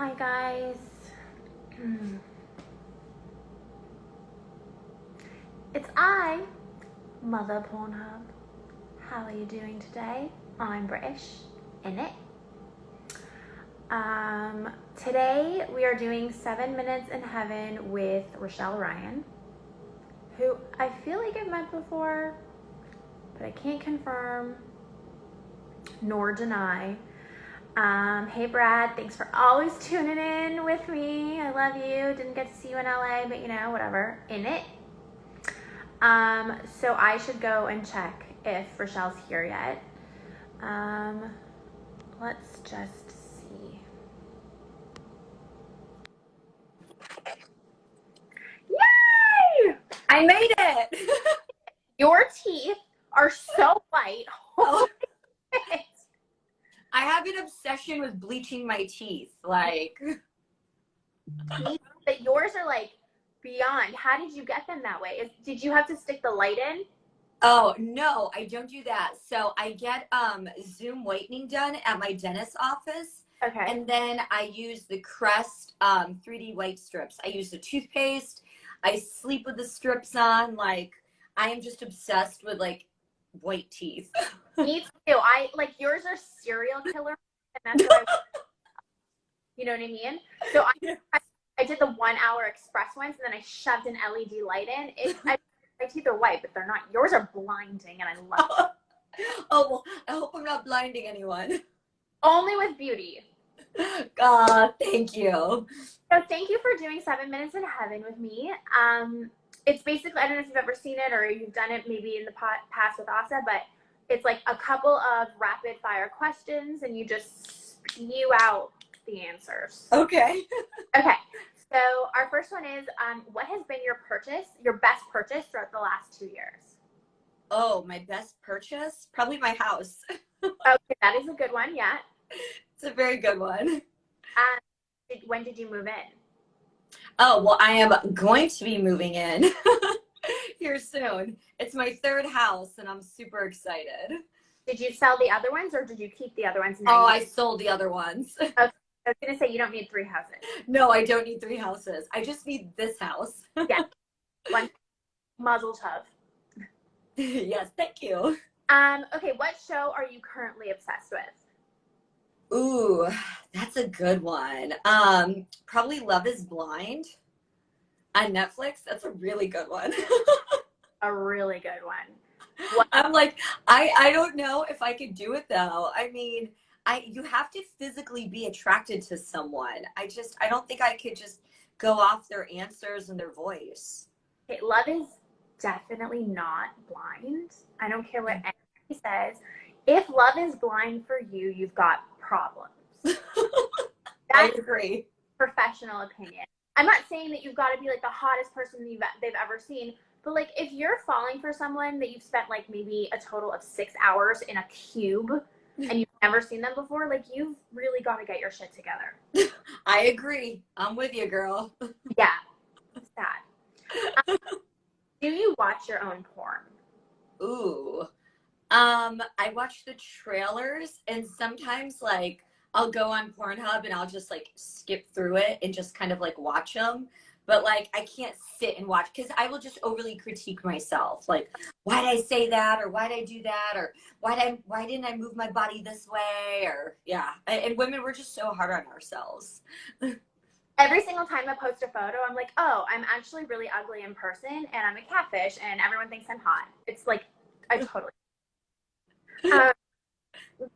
Hi guys. It's I, Mother Pornhub. How are you doing today? I'm British, innit? Today we are doing 7 Minutes in Heaven with Richelle Ryan, who I feel like I've met before, but I can't confirm nor deny. Hey Brad, thanks for always tuning in with me. I love you. Didn't get to see you in LA, but you know, whatever. In it. So I should go and check if Richelle's here yet. Let's just see. Yay! I made it. Your teeth are so white. Oh. I have an obsession with bleaching my teeth. Like, But yours are like beyond. How did you get them that way? Did you have to stick the light in? oh no, I don't do that. So I get Zoom whitening done at my dentist's office. Okay. And then I use the Crest 3D white strips. I use the toothpaste. I sleep with the strips on. Like, I am just obsessed with like white teeth. Me too. I like yours are serial killer, and that's what you know what I mean? So I did the 1 hour express ones, and then I shoved an LED light in. My teeth are white, but they're not. Yours are blinding, and I love it. Oh, well, I hope I'm not blinding anyone. Only with beauty. God, thank you. So thank you for doing 7 Minutes in Heaven with me. It's basically, I don't know if you've ever seen it or you've done it maybe in the past with Asa, but it's like a couple of rapid fire questions, and you just spew out the answers. Okay. Okay. So our first one is, what has been your best purchase throughout the last 2 years? Oh, my best purchase? Probably my house. Okay, that is a good one. Yeah. It's a very good one. When did you move in? Oh, well, I am going to be moving in here soon. It's my third house, and I'm super excited. Did you sell the other ones, or did you keep the other ones? Oh, I sold the other ones. Okay. I was going to say, you don't need 3 houses. No, I don't need 3 houses. I just need this house. Yeah. One mazel tov. Yes, thank you. Okay, what show are you currently obsessed with? Ooh, that's a good one. Probably Love is Blind on Netflix. That's a really good one. A really good one. I'm like, I don't know if I could do it though. I mean, you have to physically be attracted to someone. I don't think I could just go off their answers and their voice. Okay, Love is definitely not blind. I don't care what anybody says. If love is blind for you, you've got problems. I agree. Professional opinion. I'm not saying that you've got to be like the hottest person they've ever seen, but like if you're falling for someone that you've spent like maybe a total of 6 hours in a cube and you've never seen them before, like you've really got to get your shit together. I agree. I'm with you, girl. Yeah. Sad. Do you watch your own porn? Ooh. I watch the trailers, and sometimes like I'll go on Pornhub and I'll just like skip through it and just kind of like watch them. But like I can't sit and watch because I will just overly critique myself. Like, why did I say that, or why did I do that, or why didn't I move my body this way, or yeah. And women, we're just so hard on ourselves. Every single time I post a photo, I'm like, oh, I'm actually really ugly in person, and I'm a catfish, and everyone thinks I'm hot. It's like, I totally.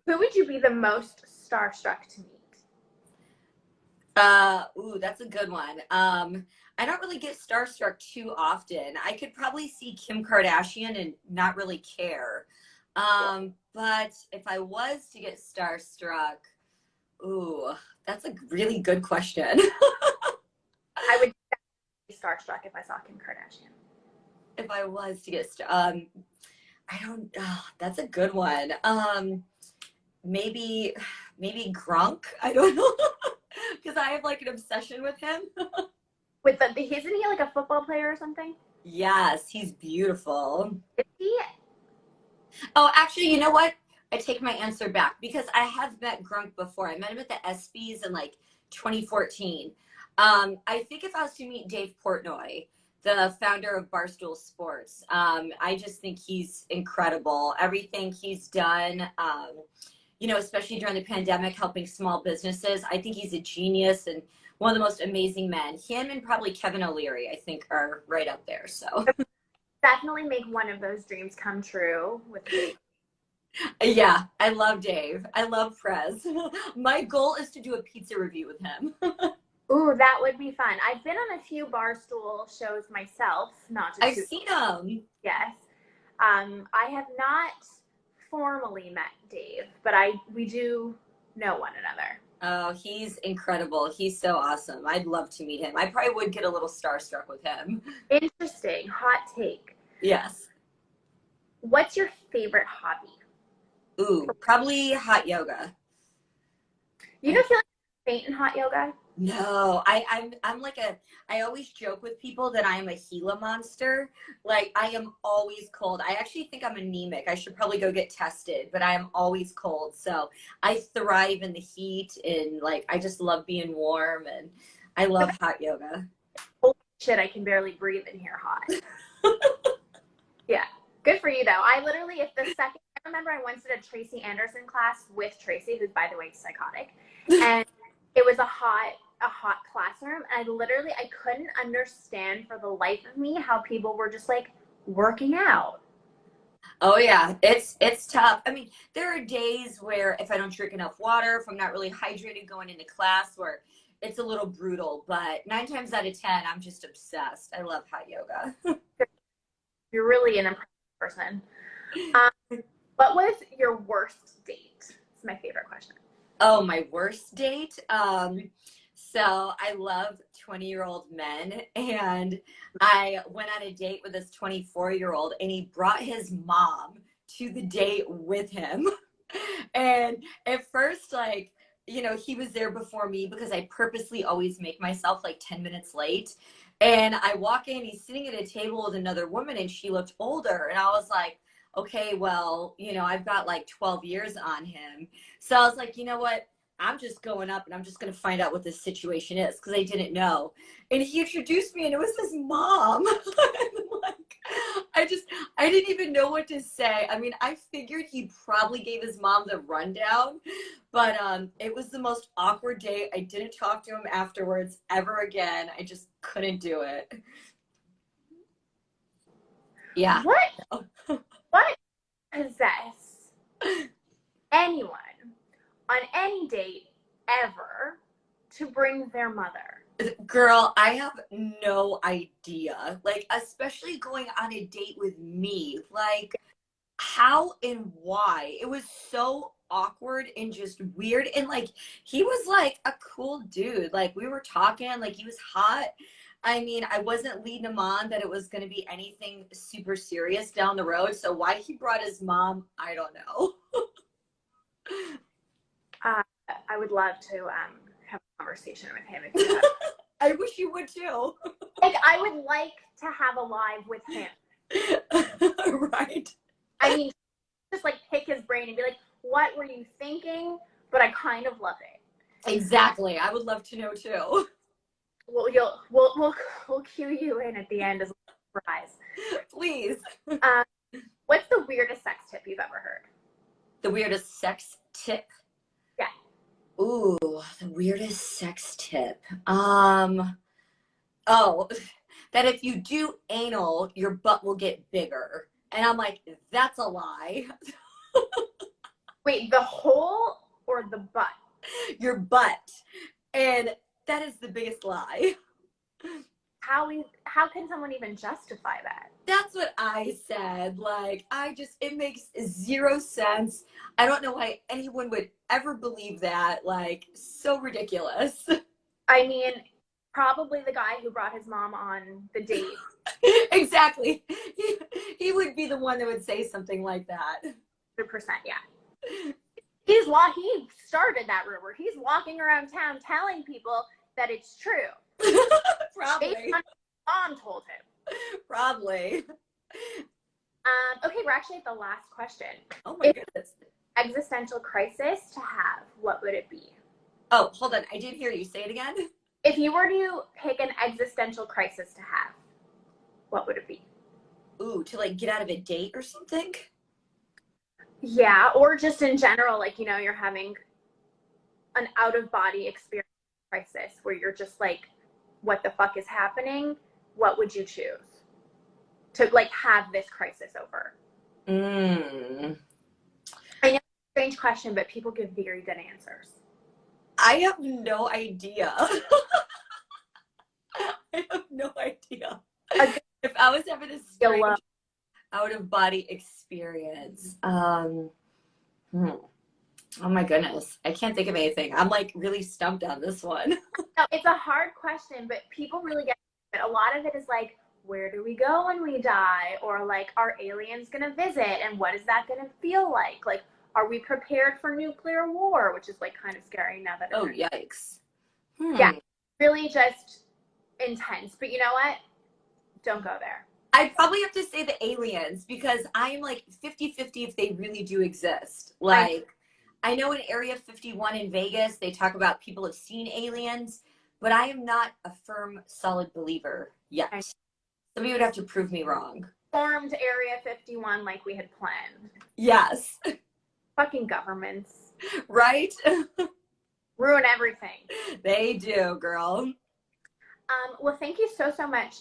Who would you be the most starstruck to meet? Ooh, that's a good one. I don't really get starstruck too often. I could probably see Kim Kardashian and not really care. But if I was to get starstruck, ooh, that's a really good question. I would be starstruck if I saw Kim Kardashian. If I was to get I don't. That's a good one. Maybe Grunk. I don't know, because I have like an obsession with him. With isn't he like a football player or something? Yes, he's beautiful. Is he? Oh, actually, you know what? I take my answer back because I have met Grunk before. I met him at the ESPYs in like 2014. I think if I was to meet Dave Portnoy, the founder of Barstool Sports, I just think he's incredible. Everything he's done, especially during the pandemic, helping small businesses. I think he's a genius and one of the most amazing men. Him and probably Kevin O'Leary, I think, are right up there. So Definitely make one of those dreams come true with Dave. yeah, I love Dave. I love Prez. My goal is to do a pizza review with him. Ooh, that would be fun. I've been on a few Barstool shows myself, not to I've toot. seen him. Yes. I have not formally met Dave, but we do know one another. Oh, he's incredible. He's so awesome. I'd love to meet him. I probably would get a little starstruck with him. Interesting. Hot take. Yes. What's your favorite hobby? Ooh, probably hot yoga. You don't feel like faint in hot yoga? No, I'm like I always joke with people that I am a Gila monster. Like I am always cold. I actually think I'm anemic. I should probably go get tested, but I am always cold. So I thrive in the heat and like I just love being warm and I love hot yoga. Holy shit, I can barely breathe in here hot. Yeah. Good for you though. I remember I once did a Tracy Anderson class with Tracy, who's by the way psychotic. And it was a hot classroom. And I couldn't understand for the life of me how people were just like working out. Oh yeah, it's tough. I mean, there are days where if I don't drink enough water, if I'm not really hydrated going into class, where it's a little brutal, but 9 times out of 10, I'm just obsessed. I love hot yoga. You're really an impressive person. What was your worst date? It's my favorite question. Oh, my worst date? So I love 20-year-old men, and I went on a date with this 24-year-old, and he brought his mom to the date with him. And at first, like, he was there before me because I purposely always make myself like 10 minutes late. And I walk in, he's sitting at a table with another woman, and she looked older. And I was like, okay, well, I've got like 12 years on him. So I was like, you know what? I'm just going up and I'm just going to find out what this situation is because I didn't know. And he introduced me and it was his mom. Like, I didn't even know what to say. I mean, I figured he probably gave his mom the rundown, but it was the most awkward date. I didn't talk to him afterwards ever again. I just couldn't do it. Yeah. What possess anyone on any date ever to bring their mother? Girl, I have no idea. Like, especially going on a date with me. Like, how and why? It was so awkward and just weird. And like, he was like a cool dude. Like, we were talking, like, he was hot. I mean, I wasn't leading him on that it was going to be anything super serious down the road. So why he brought his mom, I don't know. I would love to have a conversation with him if you have. I wish you would too. Like, I would like to have a live with him. Right. I mean, just like pick his brain and be like, what were you thinking? But I kind of love it. Exactly. I would love to know too. Well, we'll cue you in at the end as a surprise. Please. What's the weirdest sex tip you've ever heard? The weirdest sex tip? Yeah. Ooh, the weirdest sex tip. Oh, that if you do anal, your butt will get bigger. And I'm like, that's a lie. Wait, the hole or the butt? Your butt. And that is the biggest lie. How can someone even justify that? That's what I said. Like, it makes zero sense. I don't know why anyone would ever believe that. Like, so ridiculous. I mean, probably the guy who brought his mom on the date. Exactly. He would be the one that would say something like that. 100%, yeah. He started that rumor. He's walking around town telling people that it's true. Probably. Based on what mom told him. Probably. Okay, we're actually at the last question. Oh my goodness. Existential crisis to have, what would it be? Oh, hold on. I didn't hear you. Say it again. If you were to pick an existential crisis to have, what would it be? Ooh, to like get out of a date or something? Yeah, or just in general, like, you're having an out of body experience crisis where you're just like, what the fuck is happening? What would you choose to like have this crisis over? Mm. I know it's a strange question, but people give very good answers. I have no idea. I have no idea. If I was having a strange out of body experience, oh my goodness, I can't think of anything. I'm like really stumped on this one. No, it's a hard question, but people really get it. A lot of it is like, where do we go when we die? Or like, are aliens gonna visit? And what is that gonna feel like? Like, are we prepared for nuclear war? Which is like kind of scary now that Oh, yikes. Yeah, really just intense. But you know what? Don't go there. I'd probably have to say the aliens because I'm like 50-50 if they really do exist. Like, I know in Area 51 in Vegas, they talk about people have seen aliens, but I am not a firm, solid believer yet. Somebody would have to prove me wrong. Formed Area 51 like we had planned. Yes. Fucking governments. Right? Ruin everything. They do, girl. Well, thank you so, so much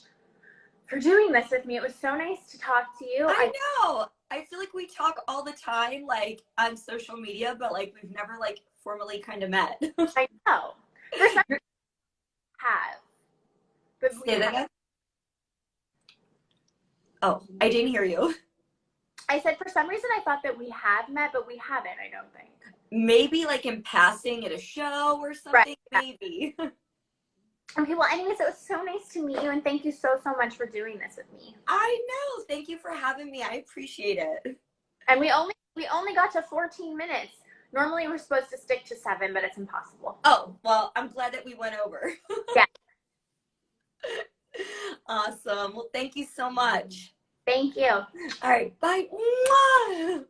for doing this with me. It was so nice to talk to you. I know. I feel like we talk all the time, like on social media, but like we've never like formally kind of met. I know. For some reason, have. But Say that again? Oh, I didn't hear you. I said for some reason I thought that we had met, but we haven't, I don't think. Maybe like in passing at a show or something, right. Maybe. Okay, well, anyways, it was so nice to meet you, and thank you so, so much for doing this with me. I know. Thank you for having me. I appreciate it. And we only got to 14 minutes. Normally we're supposed to stick to 7, but it's impossible. Oh, well, I'm glad that we went over. Yeah. Awesome. Well, thank you so much. Thank you. All right. Bye. Mwah!